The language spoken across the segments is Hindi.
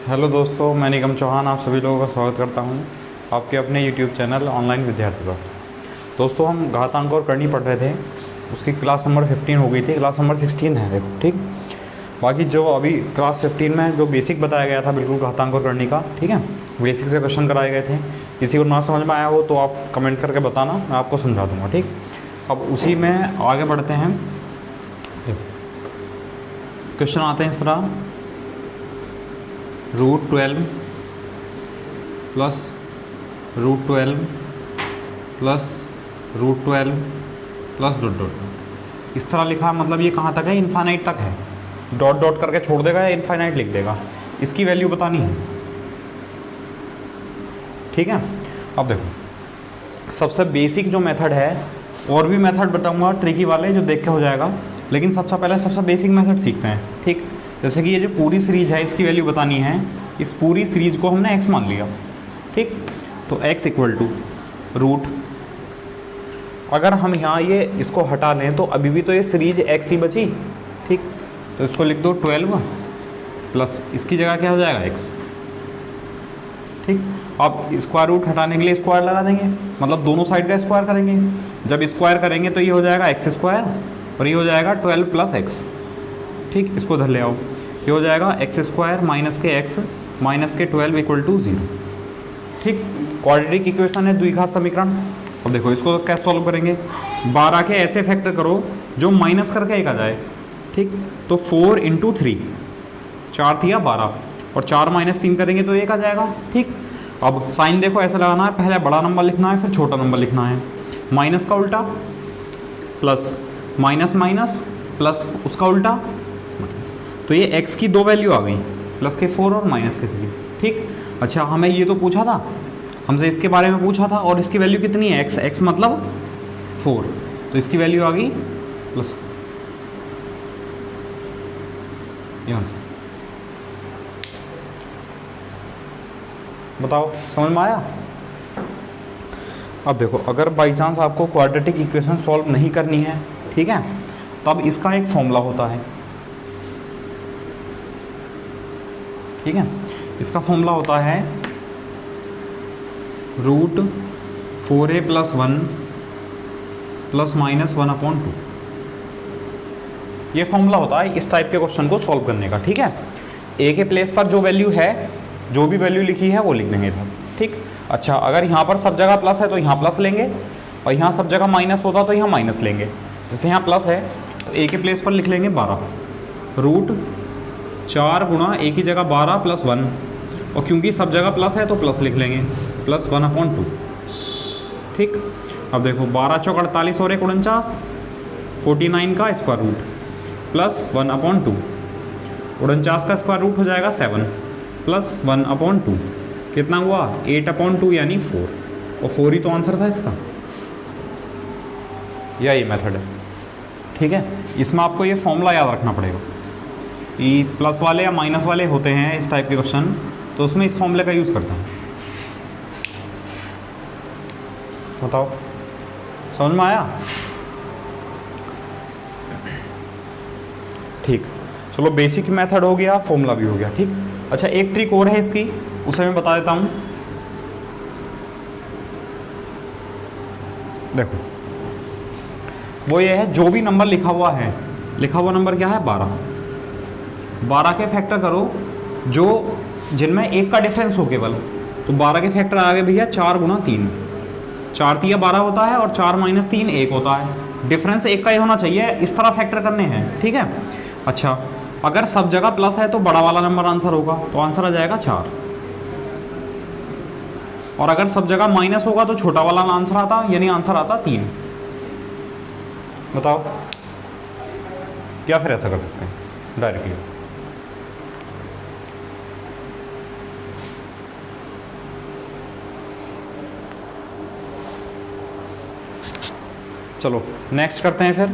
हेलो दोस्तों, मैं निगम चौहान आप सभी लोगों का स्वागत करता हूं आपके अपने यूट्यूब चैनल ऑनलाइन विद्यार्थी पर। दोस्तों, हम घातांक और करनी पढ़ रहे थे, उसकी क्लास नंबर 15 हो गई थी, क्लास नंबर 16 है देखो, ठीक। बाकी जो अभी क्लास 15 में जो बेसिक बताया गया था बिल्कुल घातांक और करनी का, ठीक है, बेसिक से क्वेश्चन कराए गए थे। किसी को ना समझ में आया हो तो आप कमेंट करके बताना, मैं आपको समझा दूँगा, ठीक। अब उसी में आगे बढ़ते हैं। क्वेश्चन आते हैं इस तरह, √12 plus √12 plus √12 plus dot dot, इस तरह लिखा। मतलब ये कहाँ तक है? इनफाइनाइट तक है। डॉट डॉट करके छोड़ देगा या इनफाइनाइट लिख देगा, इसकी वैल्यू बतानी है, ठीक है। अब देखो, सबसे बेसिक जो मेथड है, और भी मेथड बताऊंगा ट्रिकी वाले जो देख के हो जाएगा, लेकिन सबसे पहले सबसे बेसिक मेथड सीखते हैं, ठीक। जैसे कि ये जो पूरी सीरीज है इसकी वैल्यू बतानी है, इस पूरी सीरीज को हमने x मान लिया, ठीक। तो x इक्वल टू रूट, अगर हम यहाँ ये इसको हटा लें तो अभी भी तो ये सीरीज x ही बची, ठीक। तो इसको लिख दो 12 प्लस इसकी जगह क्या हो जाएगा x, ठीक। अब स्क्वायर रूट हटाने के लिए स्क्वायर लगा देंगे, मतलब दोनों साइड का स्क्वायर करेंगे। जब स्क्वायर करेंगे तो ये हो जाएगा x स्क्वायर और ये हो जाएगा 12 प्लस x, ठीक। इसको धर ले आओ, ये हो जाएगा x स्क्वायर माइनस के x माइनस के 12 इक्वल टू 0, ठीक। क्वाड्रेटिक इक्वेशन है, द्विघात समीकरण। अब देखो इसको कैसे सॉल्व करेंगे, 12 के ऐसे फैक्टर करो जो माइनस करके एक आ जाए, ठीक। तो 4 इंटू 3, 4 थी या 12, और 4 माइनस 3 करेंगे तो 1 आ जाएगा, ठीक। अब साइन देखो ऐसा लगाना है, पहले बड़ा नंबर लिखना है फिर छोटा नंबर लिखना है। माइनस का उल्टा प्लस, माइनस माइनस प्लस उसका उल्टा माइनस। तो ये x की दो वैल्यू आ गई, प्लस के 4 और माइनस के 3, ठीक। अच्छा, हमें ये तो पूछा था, हमसे इसके बारे में पूछा था, और इसकी वैल्यू कितनी है? x मतलब 4, तो इसकी वैल्यू आ गई प्लस, यहाँ से बताओ समझ में आया। अब देखो, अगर बाई चांस आपको क्वाड्रेटिक इक्वेशन सॉल्व नहीं करनी है, ठीक है, तब इसका एक फॉर्मूला होता है, ठीक है। इसका फॉर्मूला होता है √4a + 1 प्लस माइनस 1/2। ये फॉर्मूला होता है इस टाइप के क्वेश्चन को सॉल्व करने का, ठीक है। ए के प्लेस पर जो वैल्यू है, जो भी वैल्यू लिखी है वो लिख देंगे इधर, ठीक। अच्छा, अगर यहाँ पर सब जगह प्लस है तो यहाँ प्लस लेंगे, और यहाँ सब जगह माइनस होता तो यहाँ माइनस लेंगे। जैसे यहाँ प्लस है तो ए के प्लेस पर लिख लेंगे 12, √4 गुणा ए की जगह 12 प्लस 1, और क्योंकि सब जगह प्लस है तो प्लस लिख लेंगे, प्लस 1/2, ठीक। अब देखो 12 चौक 48 और 1 49, 49 का स्क्वायर रूट प्लस 1/2, 49 का स्क्वायर रूट हो जाएगा 7 प्लस 1/2, कितना हुआ? 8/2 यानी 4, और 4 ही तो आंसर था इसका। यही मेथड है, ठीक है। इसमें आपको ये फॉर्मूला याद रखना पड़ेगा। ये प्लस वाले या माइनस वाले होते हैं इस टाइप के क्वेश्चन, तो उसमें इस फॉर्मूले का यूज़ करते हैं। बताओ समझ में आया? ठीक, चलो बेसिक मेथड हो गया, फॉर्मूला भी हो गया, ठीक। अच्छा, एक ट्रिक और है इसकी, उसे मैं बता देता हूँ। देखो, वो ये है, जो भी नंबर लिखा हुआ है, लिखा हुआ नंबर क्या है? 12। 12 के फैक्टर करो जो जिनमें एक का डिफरेंस हो केवल, तो 12 के फैक्टर आ गए भैया 4 गुणा 3, 4 3 12 होता है, और 4 माइनस 3 1 होता है। डिफरेंस एक का ही होना चाहिए, इस तरह फैक्टर करने हैं, ठीक है। अच्छा, अगर सब जगह प्लस है तो बड़ा वाला नंबर आंसर होगा, तो आंसर आ जाएगा 4, और अगर सब जगह माइनस होगा तो छोटा वाला आंसर आता, यानी आंसर आता 3। बताओ, क्या फिर ऐसा कर सकते हैं डायरेक्टली? चलो नेक्स्ट करते हैं फिर।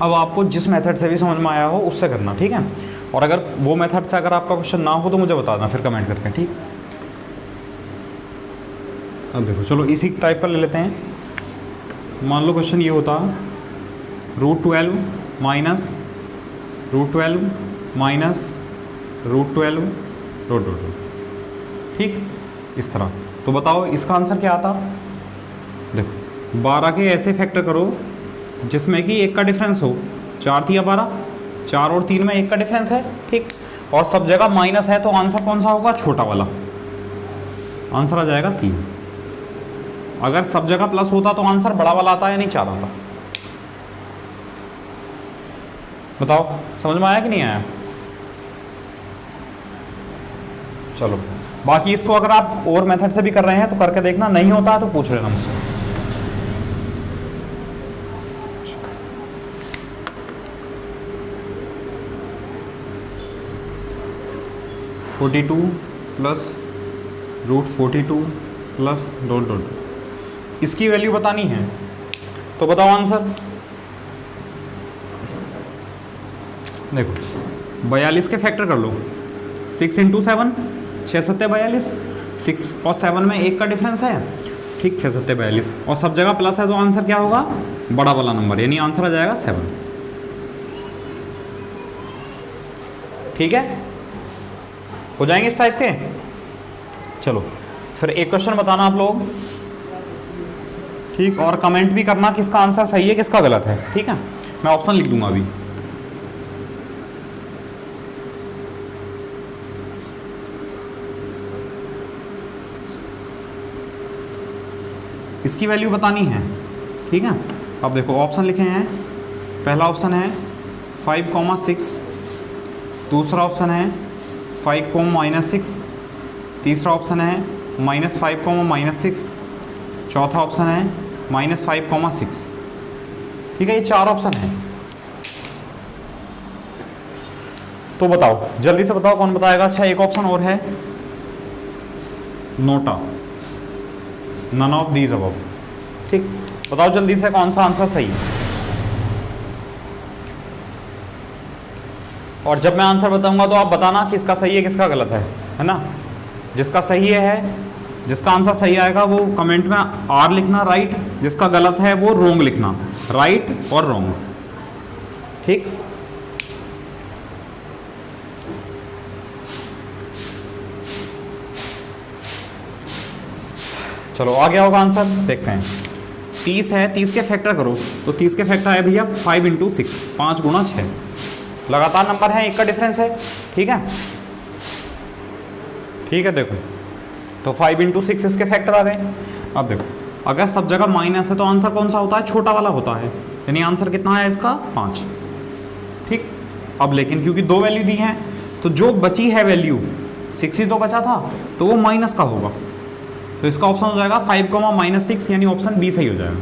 अब आपको जिस मेथड से भी समझ में आया हो उससे करना, ठीक है। और अगर वो मेथड से अगर आपका क्वेश्चन ना हो तो मुझे बता देना फिर कमेंट करके, ठीक। अब देखो, चलो इसी टाइप का ले लेते हैं। मान लो क्वेश्चन ये होता, √12 माइनस √12 माइनस √12 ठीक, इस तरह। तो बताओ इसका आंसर क्या आता। देखो 12 के ऐसे फैक्टर करो जिसमें कि 1 का डिफरेंस हो। 4 थी या 12, 4 और 3 में 1 का डिफरेंस है, ठीक। और सब जगह माइनस है, तो आंसर कौन सा होगा, छोटा वाला। आंसर आ जाएगा 3। अगर सब जगह प्लस होता तो आंसर बड़ा वाला आता, यानी 4 आता। बताओ समझ में आया कि नहीं आया। चलो बाकी इसको अगर आप और मेथड से भी कर रहे हैं तो करके देखना, नहीं होता है तो पूछ लेना मुझसे। (42 + √42 + ... इसकी वैल्यू बतानी है, तो बताओ आंसर। देखो 42 के फैक्टर कर लो। 6 × 7, 6 × 7 = 42। 6 और 7 में 1 का डिफरेंस है, ठीक। 6 × 7 = 42 और सब जगह प्लस है, तो आंसर क्या होगा, बड़ा वाला नंबर, यानी आंसर आ जाएगा 7। ठीक है, हो जाएंगे इस टाइप के। चलो फिर एक क्वेश्चन बताना आप लोग, ठीक। और कमेंट भी करना किसका आंसर सही है किसका गलत है, ठीक है। मैं ऑप्शन लिख दूंगा अभी। इसकी वैल्यू बतानी है, ठीक है। अब देखो ऑप्शन लिखे हैं। पहला ऑप्शन है 5,6, दूसरा ऑप्शन है 5,-6, तीसरा ऑप्शन है -5,-6, चौथा ऑप्शन है -5,6। ठीक है, ये 4 ऑप्शन है। तो बताओ जल्दी से बताओ कौन बताएगा। अच्छा एक ऑप्शन और है, NOTA, none of these above, ठीक। बताओ जल्दी से कौन सा आंसर सही है। और जब मैं आंसर बताऊंगा तो आप बताना किसका सही है किसका गलत है ना। जिसका सही है, जिसका आंसर सही आएगा वो कमेंट में आर लिखना, राइट। जिसका गलत है वो रोंग लिखना, राइट और रोंग, ठीक। चलो आ गया होगा आंसर, देखते हैं। 30 है, 30 के फैक्टर करो, तो 30 के फैक्टर है भैया 5 × 6, 5 × 6। लगातार नंबर है, 1 का डिफरेंस है, ठीक है। ठीक है, देखो तो 5 × 6 इसके फैक्टर आ गए। अब देखो अगर सब जगह माइनस है तो आंसर कौन सा होता है, छोटा वाला होता है, यानी आंसर कितना है इसका 5, ठीक। अब लेकिन क्योंकि 2 वैल्यू दी हैं तो जो बची है वैल्यू 6 ही तो बचा था, तो वो माइनस का होगा। तो इसका ऑप्शन हो जाएगा 5,-6, यानी ऑप्शन बी सही हो जाएगा।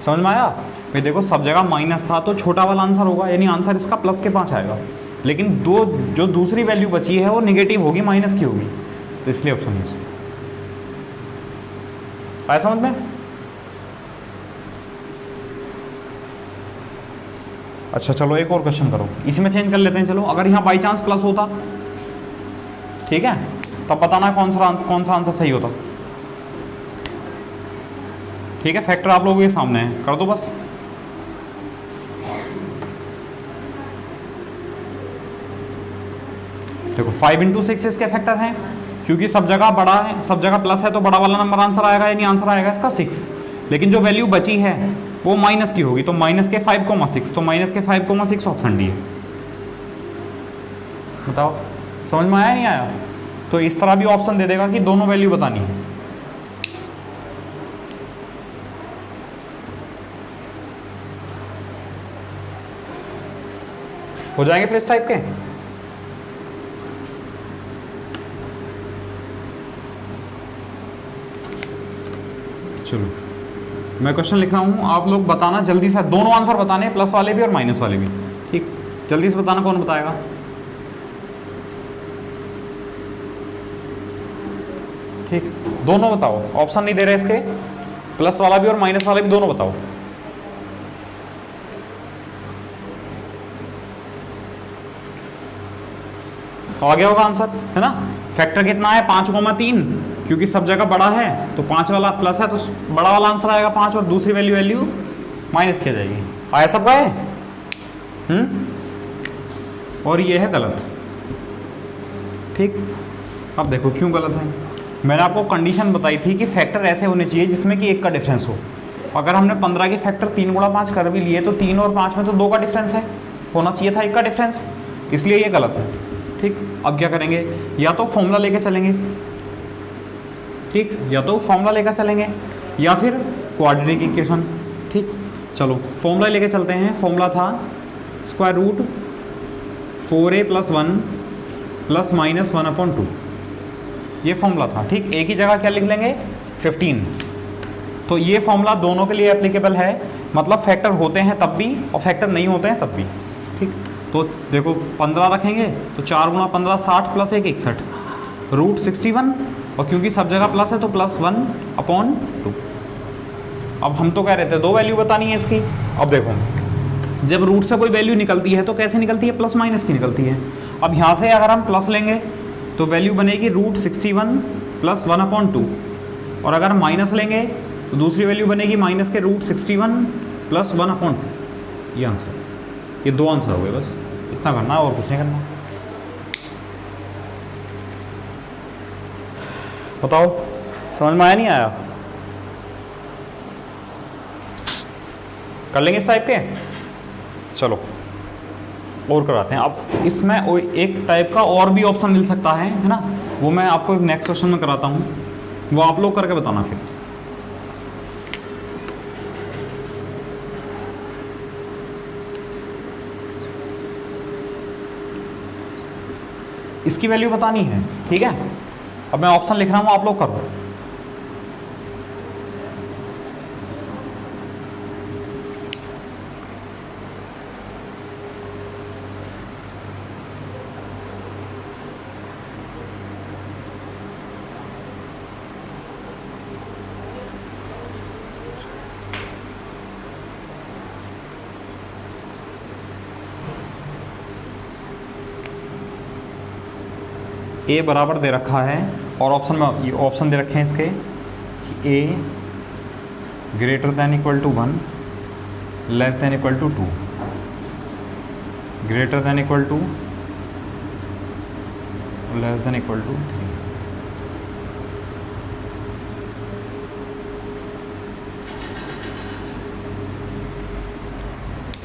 समझ में आया भाई। देखो सब जगह माइनस था तो छोटा वाला आंसर होगा, यानी आंसर इसका +5 आएगा। लेकिन जो दूसरी वैल्यू बची है वो नेगेटिव होगी, माइनस की होगी, तो इसलिए ऑप्शन है। आया समझ में। अच्छा चलो एक और क्वेश्चन करो, इसी में चेंज कर लेते हैं। चलो अगर यहाँ बाई चांस प्लस होता, ठीक है, तब बताना कौन सा आंसर सही होता। ठीक है, फैक्टर आप लोगों के सामने है, कर दो बस। देखो 5 × 6 इसके फैक्टर हैं, क्योंकि सब जगह बड़ा है, सब जगह प्लस है, तो बड़ा वाला नंबर आंसर आएगा, यानी आंसर आएगा इसका 6। लेकिन जो वैल्यू बची है वो माइनस की होगी, तो -5,6, तो -5,6 ऑप्शन डी है। बताओ समझ में आया नहीं आया। तो इस तरह भी ऑप्शन दे देगा कि दोनों वैल्यू बतानी है। हो जाएंगे फिर इस टाइप के। चलो मैं क्वेश्चन लिख रहा हूं, आप लोग बताना जल्दी से, दोनों आंसर बताने, प्लस वाले भी और माइनस वाले भी, ठीक। जल्दी से बताना कौन बताएगा। ठीक, दोनों बताओ, ऑप्शन नहीं दे रहे इसके, प्लस वाला भी और माइनस वाला भी, दोनों बताओ। आ गया होगा आंसर, है ना। फैक्टर कितना है 5,3, क्योंकि सब जगह बड़ा है तो 5 वाला प्लस है, तो बड़ा वाला आंसर आएगा 5 और दूसरी वैल्यू माइनस किया जाएगी। आया सब का है। और ये है गलत। ठीक। अब देखो क्यों गलत है, मैंने आपको कंडीशन बताई थी कि फैक्टर ऐसे होने चाहिए जिसमें कि 1 का डिफरेंस हो। अगर हमने 15 के फैक्टर 3 गुणा 5 कर भी लिए तो 3 और 5 में तो 2 का डिफरेंस है, होना चाहिए था 1 का डिफरेंस, इसलिए ये गलत है। ठीक, अब क्या करेंगे, या तो फॉर्मूला लेके चलेंगे, ठीक, या तो फॉर्मूला लेकर चलेंगे या फिर क्वाड्रेटिक इक्वेशन। ठीक, चलो फॉर्मूला लेके चलते हैं। फॉर्मूला था स्क्वायर रूट 4a + 1 + -1/2, ये फॉर्मूला था। ठीक, एक ही जगह क्या लिख लेंगे 15। तो ये फॉर्मूला दोनों के लिए एप्लीकेबल है, मतलब फैक्टर होते हैं तब भी और फैक्टर नहीं होते हैं तब भी। ठीक, तो देखो 15 रखेंगे तो 4 × 15 60 + 1 61 √61, और क्योंकि सब जगह प्लस है तो +1/2। अब हम तो कह रहे थे 2 वैल्यू बतानी है इसकी। अब देखो जब रूट से कोई वैल्यू निकलती है तो कैसे निकलती है, प्लस माइनस की निकलती है। अब यहाँ से अगर हम प्लस लेंगे तो वैल्यू बनेगी √61 + 1/2, और अगर माइनस लेंगे तो दूसरी वैल्यू बनेगी माइनस के √61 + 1/2। ये आंसर, ये 2 आंसर हो गए, बस इतना करना और कुछ नहीं करना। बताओ समझ में आया नहीं आया? कर लेंगे इस टाइप के, चलो और कराते हैं। अब इसमें एक टाइप का और भी ऑप्शन मिल सकता है ना, वो मैं आपको एक नेक्स्ट क्वेश्चन में कराता हूँ, वो आप लोग करके बताना फिर। इसकी वैल्यू बतानी है, ठीक है। अब मैं ऑप्शन लिख रहा हूँ, आप लोग करो। ए बराबर दे रखा है और ऑप्शन में ये ऑप्शन दे रखे हैं इसके, ए > 1 ≤ 1 < 2 > 2 < 3।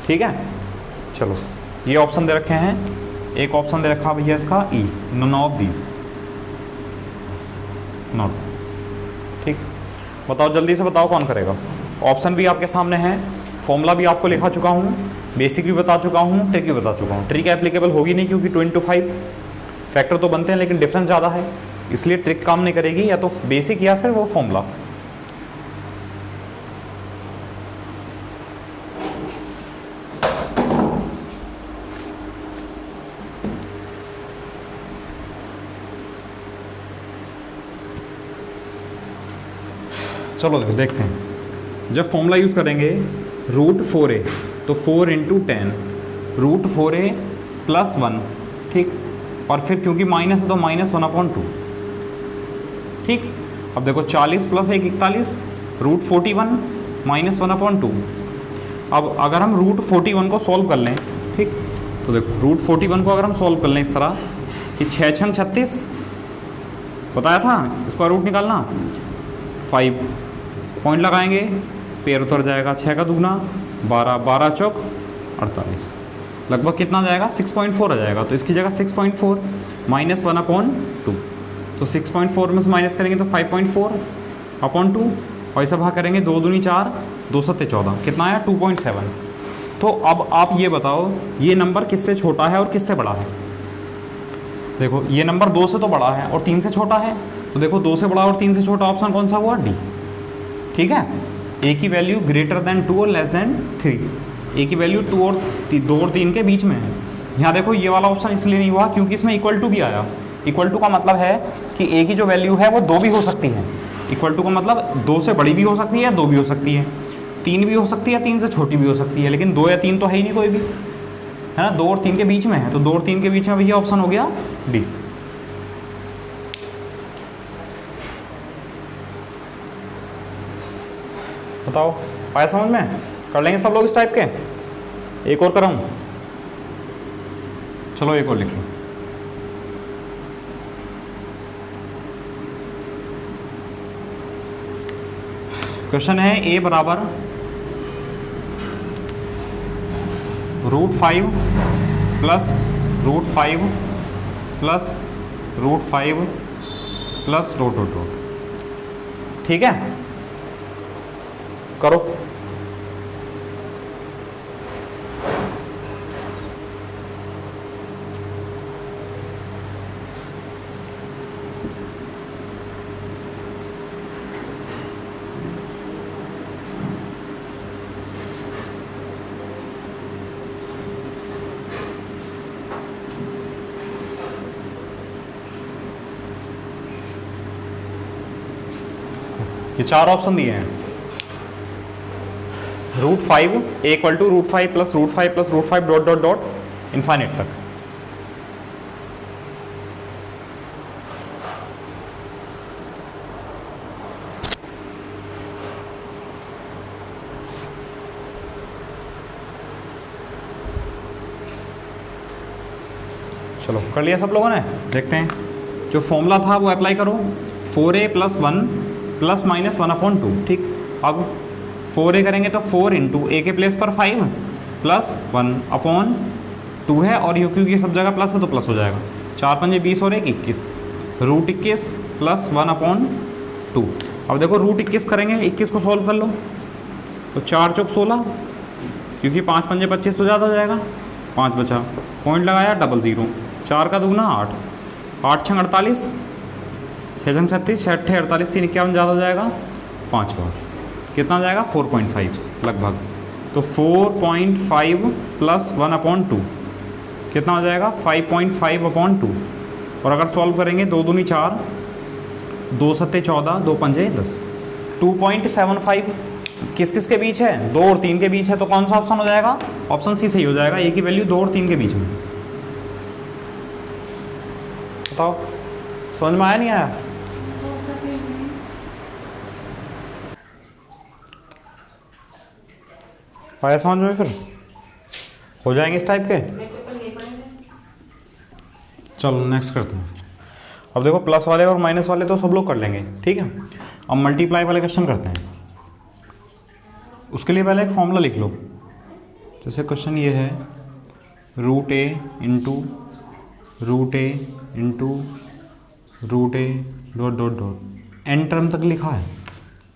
ठीक है, चलो ये ऑप्शन दे रखे हैं। एक ऑप्शन दे रखा भैया इसका ई, नन ऑफ दीज नॉट। ठीक, बताओ जल्दी से बताओ कौन करेगा। ऑप्शन भी आपके सामने है, फॉर्मूला भी आपको लिखा चुका हूँ, बेसिक भी बता चुका हूँ, ट्रिक भी बता चुका हूँ। ट्रिक एप्लीकेबल होगी नहीं क्योंकि 2 × 5 फैक्टर तो बनते हैं लेकिन डिफरेंस ज़्यादा है, इसलिए ट्रिक काम नहीं करेगी, या तो बेसिक या फिर वो फॉर्मूला। चलो देखते हैं। जब फॉर्मूला यूज़ करेंगे √4a, तो 4 × 10 √4a + 1, ठीक, और फिर क्योंकि माइनस है तो -1/2। ठीक, अब देखो 40 + 1 41 √41 -1/2। अब अगर हम √41 को सॉल्व कर लें, ठीक, तो देखो √41 को अगर हम सॉल्व कर लें इस तरह कि 6 × 36 बताया था, इसका रूट निकालना, 5 पॉइंट लगाएंगे, पेड़ उतर जाएगा, 6 का दूना 12, 12 चौक 48, लगभग कितना जाएगा 6.4 आ जाएगा। तो इसकी जगह 6.4 -1/2, तो 6.4 में से माइनस करेंगे तो 5.4/2, और ऐसा भाग करेंगे 2 दूनी 4, 2 7 14, कितना आया 2.7। तो अब आप ये बताओ ये नंबर किससे छोटा है और किससे बड़ा है। देखो ये नंबर 2 से तो बड़ा है और 3 से छोटा है, तो देखो 2 से बड़ा और 3 से छोटा ऑप्शन कौन सा हुआ, डी। ठीक है, ए की वैल्यू > 2 और < 3, ए की वैल्यू 2 और 3 के बीच में है। यहाँ देखो ये वाला ऑप्शन इसलिए नहीं हुआ क्योंकि इसमें = भी आया। = का मतलब है कि ए की जो वैल्यू है वो 2 भी हो सकती है। = का मतलब 2 से बड़ी भी हो सकती है, 2 भी हो सकती है, 3 भी हो सकती है, 3 से छोटी भी हो सकती है, लेकिन 2 या 3 तो है ही नहीं कोई भी, है ना। 2 और 3 के बीच में है, तो 2 और 3 के बीच में भैया ऑप्शन हो गया डी। बताओ आया समझ में? कर लेंगे सब लोग इस टाइप के। एक और कराऊं, चलो एक और लिख लो। क्वेश्चन है a बराबर √5 प्लस √5 प्लस √5 प्लस √√, ठीक है, करो। ये 4 ऑप्शन दिए हैं। √5 equal to √5 plus √5 plus √5 dot dot dot infinite तक। चलो कर लिया सब लोगों ने। देखते हैं जो फॉर्मूला था वो अप्लाई करो। 4a प्लस 1 प्लस माइनस 1/2, ठीक। अब 4a करेंगे तो 4 इंटू ए के प्लेस पर 5 प्लस 1/2 है, और यू क्योंकि सब जगह प्लस है तो प्लस हो जाएगा। 4 पंजे 20 और 1 21, √21 प्लस 1/2। अब देखो √21 करेंगे, 21 को सॉल्व कर लो तो 4 चौक 16, क्योंकि 5 पंजे 25 तो ज़्यादा हो जाएगा, 5 बचा, पॉइंट लगाया 00, 4 का दूना 8, 8 छंग 48, 6 छंग 36, 6 अट्ठे 48, 3 51 ज़्यादा हो जाएगा 5 बार, कितना जाएगा 4.5 लगभग। तो 4.5 प्लस 1/2 कितना हो जाएगा 5.5/2। और अगर सॉल्व करेंगे 2 दूनी 4, 2 सत्ते 14, 2 पंजे 10, 2.75 किस किस के बीच है, 2 और 3 के बीच है, तो कौन सा ऑप्शन हो जाएगा, ऑप्शन सी सही हो जाएगा। ए की वैल्यू 2 और 3 के बीच में। बताओ समझ में आया नहीं आया? आया समझ में? फिर हो जाएंगे इस टाइप के। चलो नेक्स्ट करते हैं। अब देखो प्लस वाले और माइनस वाले तो सब लोग कर लेंगे, ठीक है। अब मल्टीप्लाई वाले क्वेश्चन करते हैं। उसके लिए पहले एक फॉर्मूला लिख लो। जैसे क्वेश्चन ये है √a into √a into √a dot dot dot n term तक लिखा है,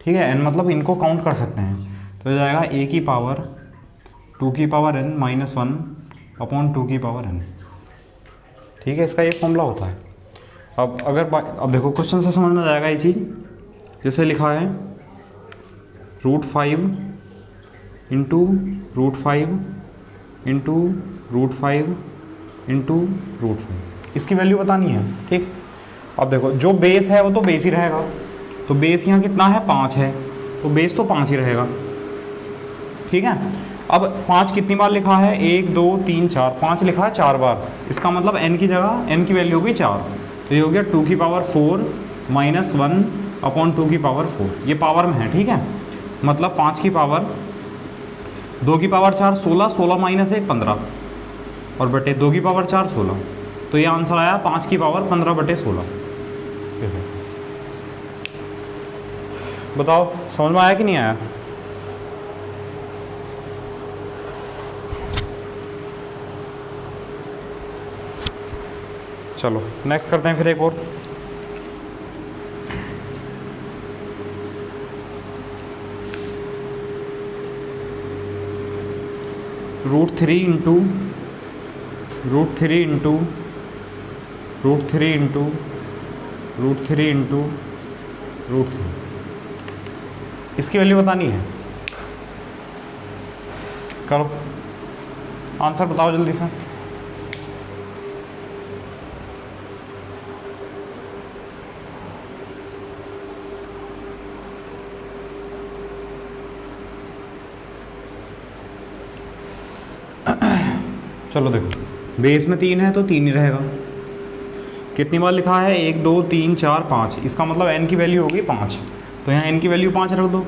ठीक है। n मतलब इनको काउंट कर सकते हैं, तो हो जाएगा a की पावर 2 की पावर n माइनस 1/2 की पावर n, ठीक है। इसका ये फॉर्मूला होता है। अब देखो क्वेश्चन से समझ में जाएगा ये चीज़। जैसे लिखा है √5 इंटू √5 इंटू √5 इंटू √5, इसकी वैल्यू बतानी है, ठीक। अब देखो जो बेस है वो तो बेस ही रहेगा, तो बेस यहाँ कितना है 5 है, तो बेस तो 5 ही रहेगा, ठीक है। अब 5 कितनी बार लिखा है, 1 2 3 4, 5 लिखा है 4 बार। इसका मतलब n की जगह n की वैल्यू होगी 4, तो ये हो गया 2 की पावर 4 माइनस 1/2 की पावर 4, ये पावर में है, ठीक है। मतलब 5 की पावर 2 की पावर 4 16, 16 माइनस 1 15, और बटे 2 की पावर 4 16, तो ये आंसर आया 5 की पावर 15/16। बताओ समझ में आया कि नहीं आया? चलो नेक्स्ट करते हैं फिर एक और। √3 इंटू √3 इंटू √3 इंटू √3 इंटू √3, इसकी वैल्यू बतानी है। करो आंसर बताओ जल्दी से। चलो देखो बेस में 3 है तो 3 ही रहेगा। कितनी बार लिखा है 1 2 3 4 5, इसका मतलब n की वैल्यू होगी 5, तो यहाँ n की वैल्यू 5 रख दो।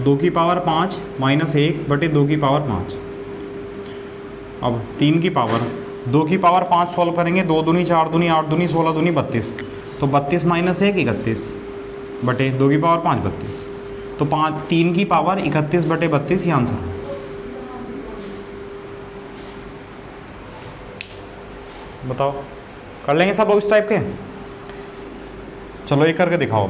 2 की पावर 5 माइनस 1 बटे 2 की पावर 5। अब 3 की पावर 2 की पावर 5 सॉल्व करेंगे, 2 दूनी 4 दूनी 8 दूनी 16 दूनी 32, तो 32 माइनस 1 31 बटे 2 की पावर 5 32, तो 3 की पावर 31/32 ये आंसर। बताओ, कर लेंगे सब लोग इस टाइप के? चलो एक करके दिखाओ।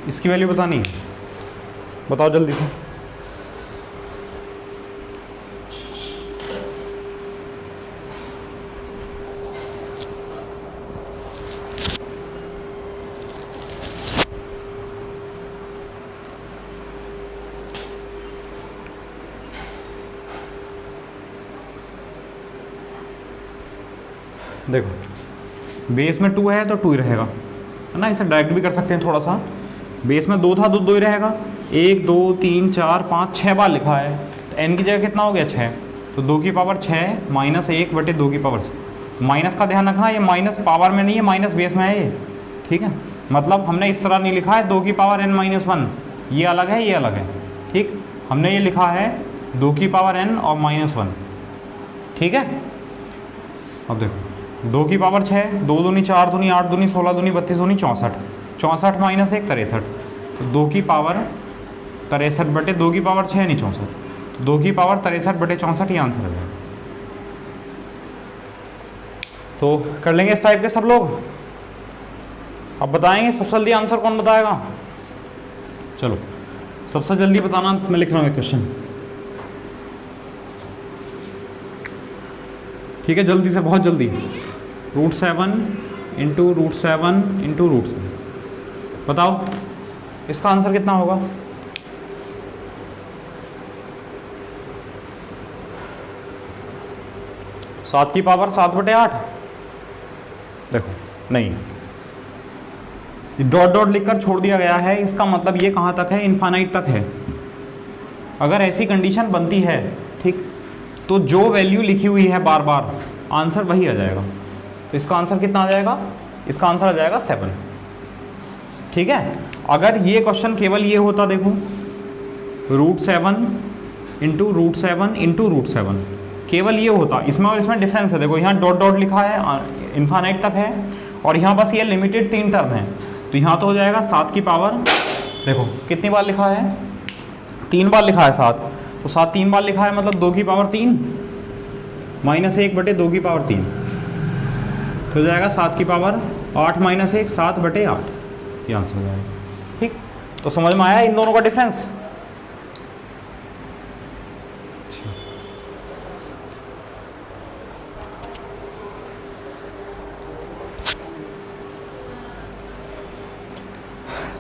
इसकी वैल्यू बतानी है, बताओ जल्दी से। देखो बेस में 2 है तो 2 ही रहेगा, है ना। इसे डायरेक्ट भी कर सकते हैं थोड़ा सा। बेस में 2 था तो 2 ही रहेगा। 1 2 3 4 5 6 बार लिखा है, तो n की जगह कितना हो गया 6, तो 2 की पावर 6 माइनस 1/2 की पावर 6। माइनस का ध्यान रखना, ये माइनस पावर में नहीं है, माइनस बेस में है ये, ठीक है। मतलब हमने इस तरह नहीं लिखा है 2 की पावर n-1, ये अलग है, ये अलग है, ठीक। हमने ये लिखा है 2 की पावर n और -1, ठीक है। अब देखो 2 की पावर 6, 2 दूनी 4 दूनी 8 दूनी 16 दूनी 32 दूनी 64, 64 माइनस 1 63, तो 2 की पावर 63/2 की पावर 6 नहीं 64, तो 2 की पावर 63/64 ये आंसर है। तो कर लेंगे इस टाइप के सब लोग। अब बताएंगे सबसे जल्दी आंसर कौन बताएगा। चलो सबसे जल्दी बताना, मैं लिख रहा हूँ एक क्वेश्चन, ठीक है, जल्दी से, बहुत जल्दी। √7 इंटू √7 इंटू √7, बताओ इसका आंसर कितना होगा। सात की पावर 7/8, देखो नहीं, डॉट डॉट लिखकर छोड़ दिया गया है, इसका मतलब ये कहाँ तक है, इनफाइनाइट तक है। अगर ऐसी कंडीशन बनती है, ठीक, तो जो वैल्यू लिखी हुई है बार बार, आंसर वही आ जाएगा। तो इसका आंसर कितना आ जाएगा, इसका आंसर आ जाएगा 7, ठीक है। अगर ये क्वेश्चन केवल ये होता, देखो √7 इंटू √7 इंटू √7, केवल ये होता, इसमें और इसमें डिफरेंस है। देखो यहाँ डॉट डॉट लिखा है, इनफाइनाइट तक है, और यहाँ बस ये लिमिटेड 3 टर्म है, तो यहाँ तो हो जाएगा 7 की पावर, देखो कितनी बार लिखा है, 3 बार लिखा है 7, तो 7 3 बार लिखा है, मतलब 2 की पावर 3 माइनस 1/2 की पावर 3, तो हो जाएगा 7 की पावर 8 माइनस 1 7/8, ये आंसर हो जाएगा, ठीक। तो समझ में आया इन दोनों का डिफरेंस।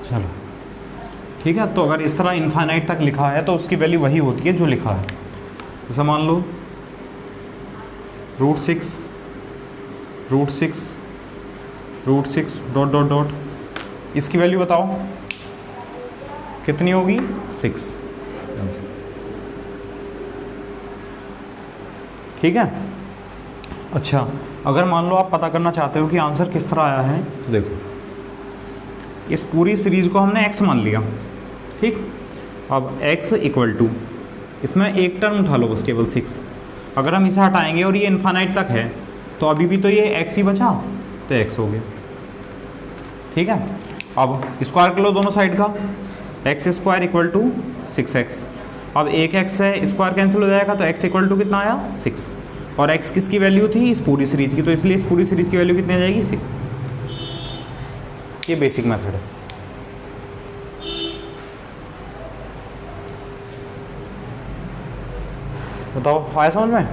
चलो ठीक है, तो अगर इस तरह इनफाइनाइट तक लिखा है तो उसकी वैल्यू वही होती है जो लिखा है। जैसे मान लो √6 डॉट डॉट डॉट, इसकी वैल्यू बताओ कितनी होगी, 6, ठीक है। अच्छा, अगर मान लो आप पता करना चाहते हो कि आंसर किस तरह आया है, तो देखो इस पूरी सीरीज को हमने x मान लिया, ठीक। अब x इक्वल टू, इसमें एक टर्म उठा लो बस केवल 6, अगर हम इसे हटाएंगे और ये इनफाइनाइट तक है, तो अभी भी तो ये x ही बचा, तो x हो गया, ठीक है। अब स्क्वायर कर लो दोनों साइड का, x² इक्वल टू 6x, अब एक x है, स्क्वायर कैंसिल हो जाएगा, तो x इक्वल टू कितना आया 6, और x किसकी वैल्यू थी, इस पूरी सीरीज की, तो इसलिए इस पूरी सीरीज की वैल्यू कितनी आ जाएगी 6। ये बेसिक मेथड है। बताओ आया समझ में।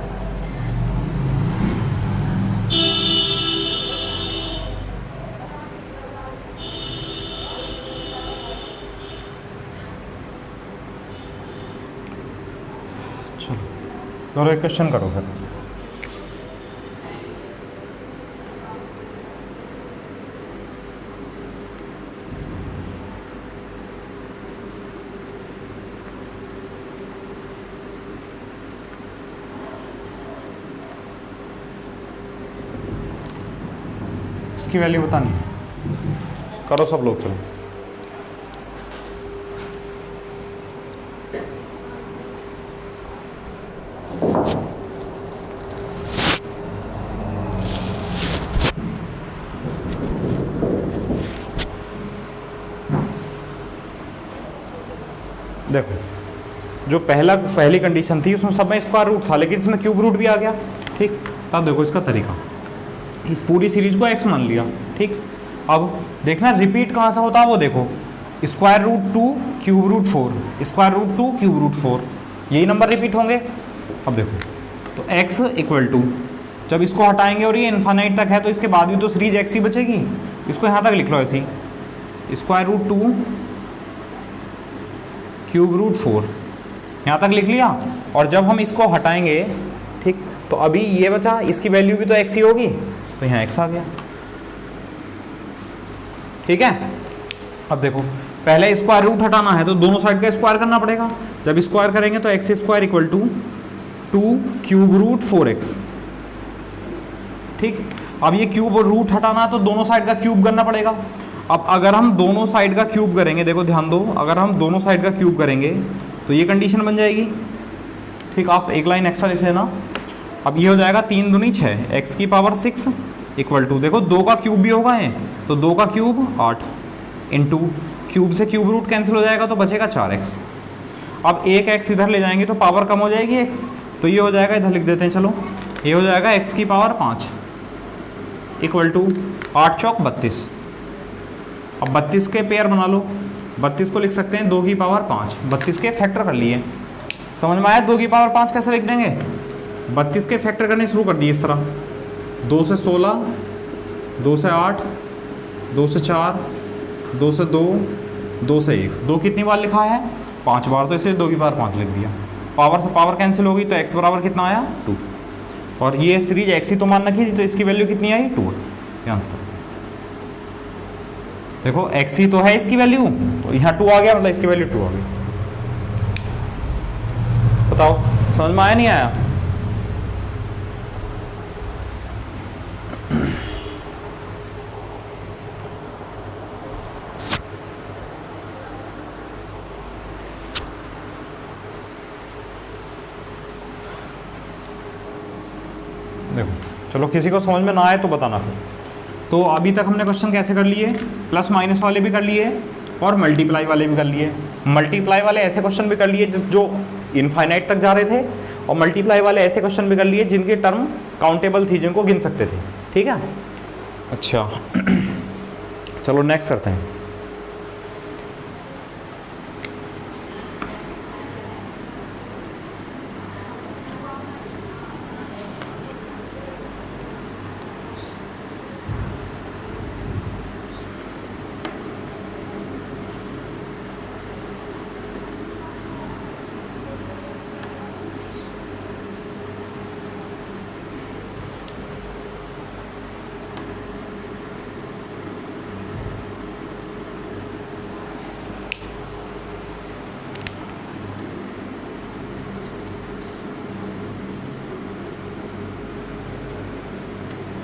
चलो एक क्वेश्चन करो फिर। इसकी वैल्यू बतानी है, करो सब लोग चलो। देखो जो पहली कंडीशन थी उसमें सब में स्क्वायर रूट था, लेकिन इसमें क्यूब रूट भी आ गया। ठीक, तब देखो इसका तरीका, इस पूरी सीरीज को x मान लिया। ठीक, अब देखना रिपीट कहाँ से होता है वो देखो, square root 2 cube root 4, square root 2 cube root 4, यही नंबर रिपीट होंगे। अब देखो तो x इक्वल टू, जब इसको हटाएंगे और ये इन्फानाइट तक है तो इसके बाद भी तो सीरीज x ही बचेगी, इसको यहाँ तक लिख लो ऐसी, स्क्वायर रूट 2 क्यूब रूट 4 यहाँ तक लिख लिया। और जब हम इसको हटाएंगे, ठीक, तो अभी ये बचा, इसकी वैल्यू भी तो x ही होगी, तो यहाँ x आ गया। ठीक है, अब देखो पहले स्क्वायर रूट हटाना है तो दोनों साइड का स्क्वायर करना पड़ेगा, जब स्क्वायर करेंगे तो x square equal to 2 cube root 4x। ठीक, अब ये क्यूब और रूट हटाना है तो दोनों साइड का क्यूब करना पड़ेगा। अब अगर हम दोनों साइड का क्यूब करेंगे, देखो ध्यान दो, अगर हम दोनों साइड का क्यूब करेंगे तो ये कंडीशन बन जाएगी। ठीक, आप एक लाइन एक्स्ट्रा लिख लेना। अब ये हो जाएगा 3 दूनी 6, x की पावर 6 इक्वल टू, देखो 2 का क्यूब भी होगा है तो 2 का क्यूब 8 इंटू क्यूब से क्यूब रूट कैंसिल हो जाएगा तो बचेगा 4x। अब एक x इधर ले जाएंगे तो पावर कम हो जाएगी एक, तो ये हो जाएगा, इधर लिख देते हैं चलो, ये हो जाएगा x की पावर 5 इक्वल टू 8 चौक 32। अब 32 के पेयर बना लो, 32 को लिख सकते हैं 2 की पावर 5, 32 के फैक्टर कर लिए। समझ में आया 2 की पावर 5 कैसे लिख देंगे? 32 के फैक्टर करने शुरू कर दिए इस तरह, 2 से 16, 2 से 8, 2 से 4, 2 से 2, 2 से 1, 2 कितनी बार लिखा है? 5 बार, तो इसलिए 2 की पावर 5 लिख दिया। पावर से पावर कैंसिल होगी तो x बराबर कितना आया? 2। और ये सीरीज x ही तो मान रखी थी तो इसकी वैल्यू कितनी आई? 2। ध्यान से देखो x ही तो है इसकी वैल्यू, तो यहाँ 2 आ गया, मतलब इसकी वैल्यू 2 आ गई। बताओ समझ में आया नहीं आया? देखो चलो, किसी को समझ में ना आए तो बताना फिर। तो अभी तक हमने क्वेश्चन कैसे कर लिए? प्लस माइनस वाले भी कर लिए और मल्टीप्लाई वाले भी कर लिए। मल्टीप्लाई वाले ऐसे क्वेश्चन भी कर लिए जो इनफाइनाइट तक जा रहे थे, और मल्टीप्लाई वाले ऐसे क्वेश्चन भी कर लिए जिनकी टर्म काउंटेबल थी, जिनको गिन सकते थे। ठीक है, अच्छा चलो नेक्स्ट करते हैं।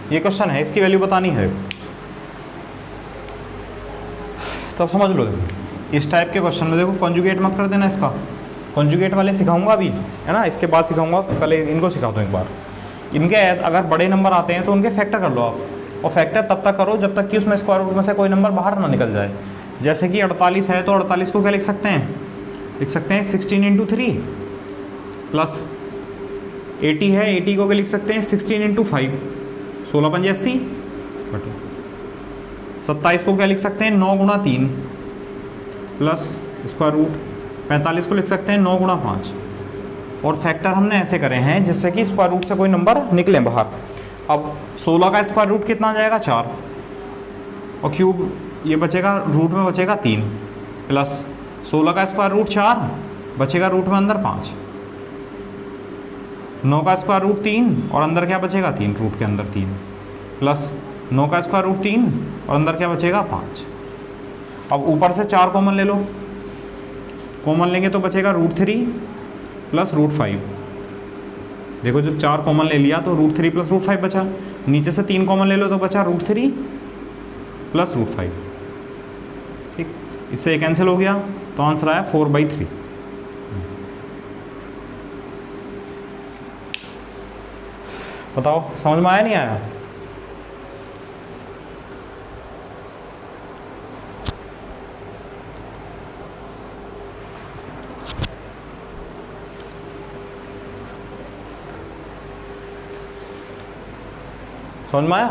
ये क्वेश्चन है, इसकी वैल्यू बतानी है, तब समझ लो। देखो इस टाइप के क्वेश्चन में देखो कॉन्जुगेट मत कर देना इसका, कॉन्जुगेट वाले सिखाऊंगा अभी, है ना, इसके बाद सिखाऊंगा, पहले इनको सिखा दो एक बार। इनके अगर बड़े नंबर आते हैं तो उनके फैक्टर कर लो आप, और फैक्टर तब तक करो जब तक कि उसमें स्क्वायर रूट में से कोई नंबर बाहर ना निकल जाए। जैसे कि 48 है तो 48 को क्या लिख सकते हैं? लिख सकते हैं 16 × 3 प्लस 80 है, 80 को क्या लिख सकते हैं? 16 × 5, 16 × 5 80 बटे 27 को क्या लिख सकते हैं? 9 × 3 प्लस स्क्वायर रूट 45 को लिख सकते हैं 9 × 5। और फैक्टर हमने ऐसे करे हैं जिससे कि स्क्वायर रूट से कोई नंबर निकले बाहर। अब 16 का स्क्वायर रूट कितना आ जाएगा? 4, और क्यूब ये बचेगा, रूट में बचेगा 3, प्लस 16 का स्क्वायर रूट 4 बचेगा, रूट में अंदर 5, 9 का स्क्वायर रूट 3 और अंदर क्या बचेगा? 3, रूट के अंदर 3, प्लस 9 का स्क्वायर रूट 3 और अंदर क्या बचेगा? 5। अब ऊपर से 4 कॉमन ले लो, कॉमन लेंगे तो बचेगा √3 प्लस √5। देखो जब 4 कॉमन ले लिया तो √3 प्लस √5 बचा, नीचे से 3 कॉमन ले लो तो बचा √3 प्लस √5। ठीक, इससे ये कैंसिल हो गया तो आंसर आया 4/3। बताओ समझ में आया नहीं आया? समझ में आया?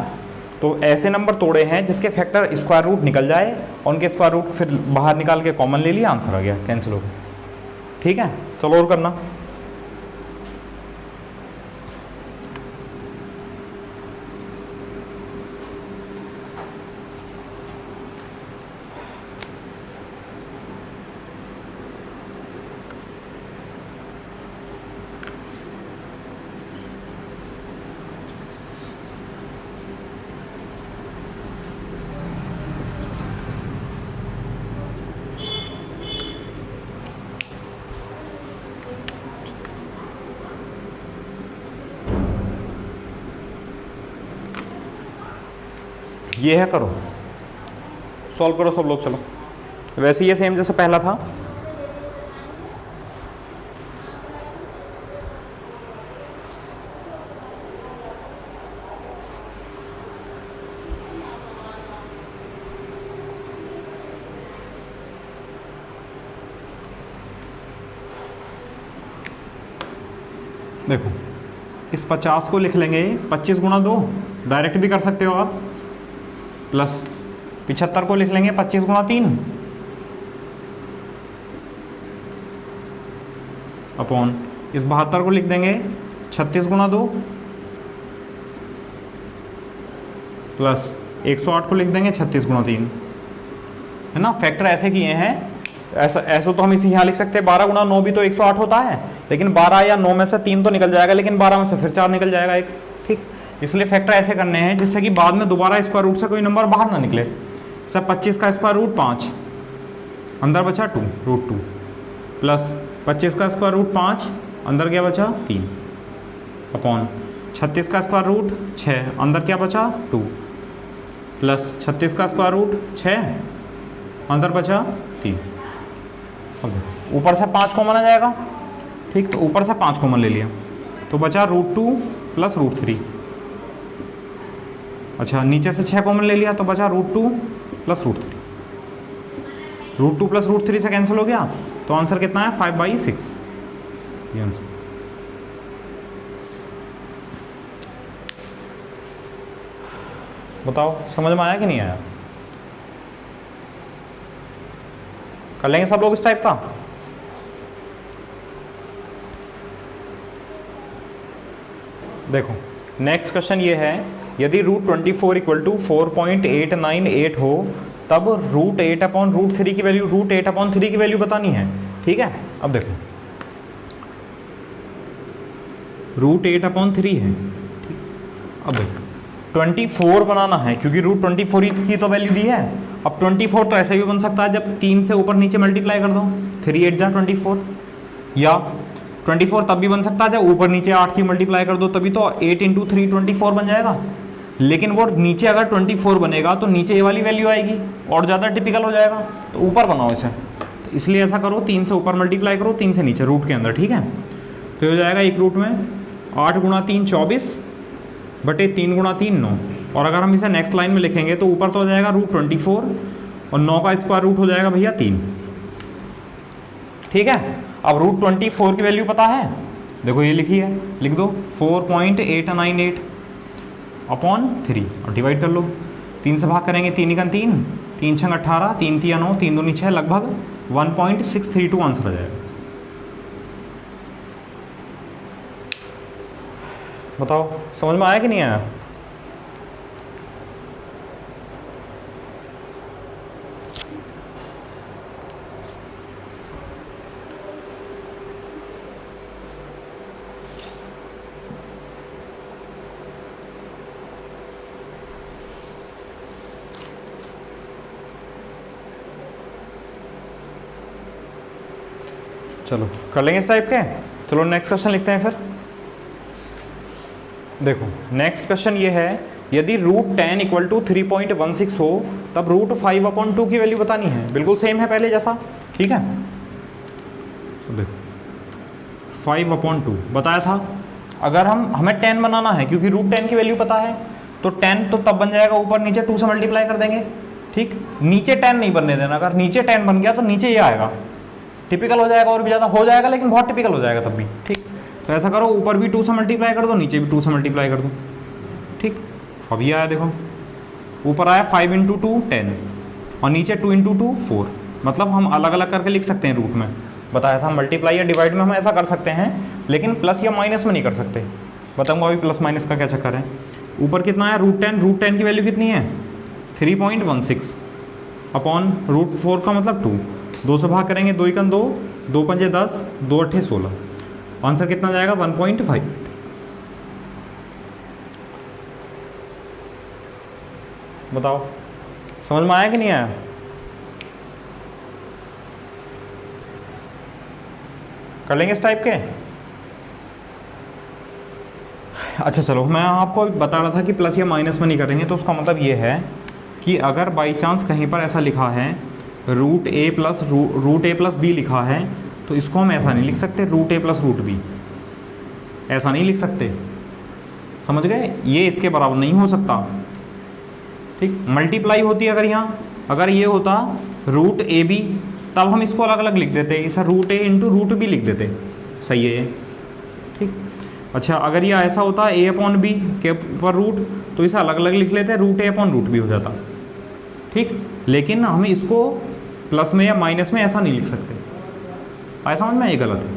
तो ऐसे नंबर तोड़े हैं जिसके फैक्टर स्क्वायर रूट निकल जाए और उनके स्क्वायर रूट फिर बाहर निकाल के कॉमन ले लिया, आंसर आ गया, कैंसिल हो गया। ठीक है, चलो और करना। ये है, करो, सॉल्व करो सब लोग। चलो, वैसे ये सेम जैसे पहला था। देखो, इस 50 को लिख लेंगे 25 गुणा 2, डायरेक्ट भी कर सकते हो आप, प्लस 75 को लिख लेंगे 25 गुणा 3 अपॉन इस 72 को लिख देंगे 36 गुणा 2 प्लस 108 को लिख देंगे 36 गुणा 3, है ना। फैक्टर ऐसे किए हैं, ऐसा तो हम इसे यहाँ लिख सकते हैं 12 गुणा 9 भी तो 108 होता है, लेकिन 12 या 9 में से 3 तो निकल जाएगा, लेकिन 12 में से फिर 4 निकल जाएगा एक। ठीक, इसलिए फैक्टर ऐसे करने हैं जिससे कि बाद में दोबारा स्क्वायर रूट से कोई नंबर बाहर ना निकले। सब 25 का स्क्वायर रूट 5, अंदर बचा 2 √2 प्लस 25 का स्क्वायर रूट 5, अंदर क्या बचा 3 अपॉन 36 का स्क्वायर रूट 6, अंदर क्या बचा 2 प्लस 36 का स्क्वायर रूट 6, अंदर बचा 3। ऊपर से 5 कॉमन आ जाएगा। ठीक, तो ऊपर से 5 कॉमन ले लिया तो बचा √2 प्लस √3। अच्छा, नीचे से 6 कॉमन ले लिया तो बचा √2 प्लस √3। √2 प्लस √3 से कैंसिल हो गया तो आंसर कितना है 5/6, ये आंसर। बताओ समझ में आया कि नहीं आया? कर लेंगे सब लोग इस टाइप का। देखो, नेक्स्ट क्वेश्चन ये है, यदि √24 = 4.898 हो तब √8/√3 की वैल्यू, √8/3 की वैल्यू बतानी है। ठीक है, अब देखो √8/3 है। ठीक, अब देखो 24 बनाना है क्योंकि √24 की तो वैल्यू दी है। अब 24 तो ऐसे भी बन सकता है जब 3 से ऊपर नीचे मल्टीप्लाई कर दो, 3 8 जा 24, या 24 तब भी बन सकता है जब ऊपर नीचे 8 की मल्टीप्लाई कर दो, तभी तो 8 × 3 24 बन जाएगा। लेकिन वो नीचे अगर 24 बनेगा तो नीचे ये वाली वैल्यू आएगी और ज़्यादा टिपिकल हो जाएगा, तो ऊपर बनाओ इसे। तो इसलिए ऐसा करो, 3 से ऊपर मल्टीप्लाई करो, 3 से नीचे रूट के अंदर। ठीक है, तो हो जाएगा एक रूट में 8 × 3 24 बटे 3 × 3 9, और अगर हम इसे नेक्स्ट लाइन में लिखेंगे तो ऊपर तो हो जाएगा √24 और 9 का स्क्वायर रूट हो जाएगा भैया 3। ठीक है, अब √24 की वैल्यू पता है, देखो ये लिखी है, लिख दो 4.898 अपॉन 3 और डिवाइड कर लो। 3 से भाग करेंगे 3 × 3, 3 × 6 18, 3 × 3 9, 3 2 6, लगभग 1.632 आंसर आ जाएगा। बताओ समझ में आया कि नहीं आया? चलो कर लेंगे इस टाइप के। चलो नेक्स्ट क्वेश्चन लिखते हैं फिर। देखो नेक्स्ट क्वेश्चन ये है, यदि √10 इक्वल टू 3.16 हो तब √5/2 की वैल्यू बतानी है। बिल्कुल सेम है पहले जैसा, ठीक है। तो देखो 5/2 बताया था। अगर हमें 10 बनाना है क्योंकि √10 की वैल्यू पता है, तो 10 तो तब बन जाएगा ऊपर नीचे 2 से मल्टीप्लाई कर देंगे, ठीक। नीचे 10 नहीं बनने देना, अगर नीचे 10 बन गया तो नीचे ये आएगा, टिपिकल हो जाएगा और भी ज़्यादा हो जाएगा, लेकिन बहुत टिपिकल हो जाएगा तब भी, ठीक। तो ऐसा करो, ऊपर भी 2 से मल्टीप्लाई कर दो, नीचे भी 2 से मल्टीप्लाई कर दो, ठीक। अब ये आया देखो, ऊपर आया 5 × 2 10 और नीचे 2 × 2 4। मतलब हम अलग अलग करके लिख सकते हैं रूट में, बताया था। मल्टीप्लाई या डिवाइड में हम ऐसा कर सकते हैं, लेकिन प्लस या माइनस में नहीं कर सकते। बताऊंगा अभी प्लस माइनस का क्या चक्कर है। ऊपर कितना है √10 की वैल्यू कितनी है 3.16 अपॉन √4 का मतलब 2 से भाग करेंगे, 2 × 2 2 × 5 10 2 × 8 16। आंसर कितना जाएगा 1.5। बताओ समझ में आया कि नहीं आया? कर लेंगे इस टाइप के। अच्छा चलो, मैं आपको बता रहा था कि प्लस या माइनस में नहीं करेंगे, तो उसका मतलब ये है कि अगर बाई चांस कहीं पर ऐसा लिखा है √a+b लिखा है, तो इसको हम ऐसा नहीं लिख सकते √a+√b, ऐसा नहीं लिख सकते, समझ गए? ये इसके बराबर नहीं हो सकता, ठीक। मल्टीप्लाई होती है अगर यहाँ, अगर ये होता √ab तब हम इसको अलग अलग लिख देते, इसे √a × √b लिख देते, सही है ये, ठीक। अच्छा अगर ये ऐसा होता a/b के ऊपर रूट, तो इसे अलग अलग लिख लेते, √a/√b हो जाता, ठीक। लेकिन हमें इसको प्लस में या माइनस में ऐसा नहीं लिख सकते। आया समझ में? ये गलत है।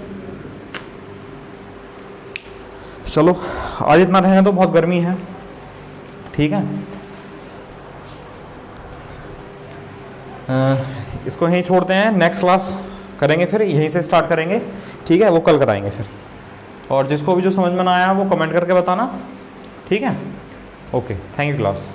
चलो आज इतना रहेगा, तो बहुत गर्मी है, ठीक है। इसको यहीं छोड़ते हैं, नेक्स्ट क्लास करेंगे, फिर यहीं से स्टार्ट करेंगे, ठीक है। वो कल कराएंगे फिर, और जिसको भी जो समझ में ना आया वो कमेंट करके बताना, ठीक है। Okay, thank you class.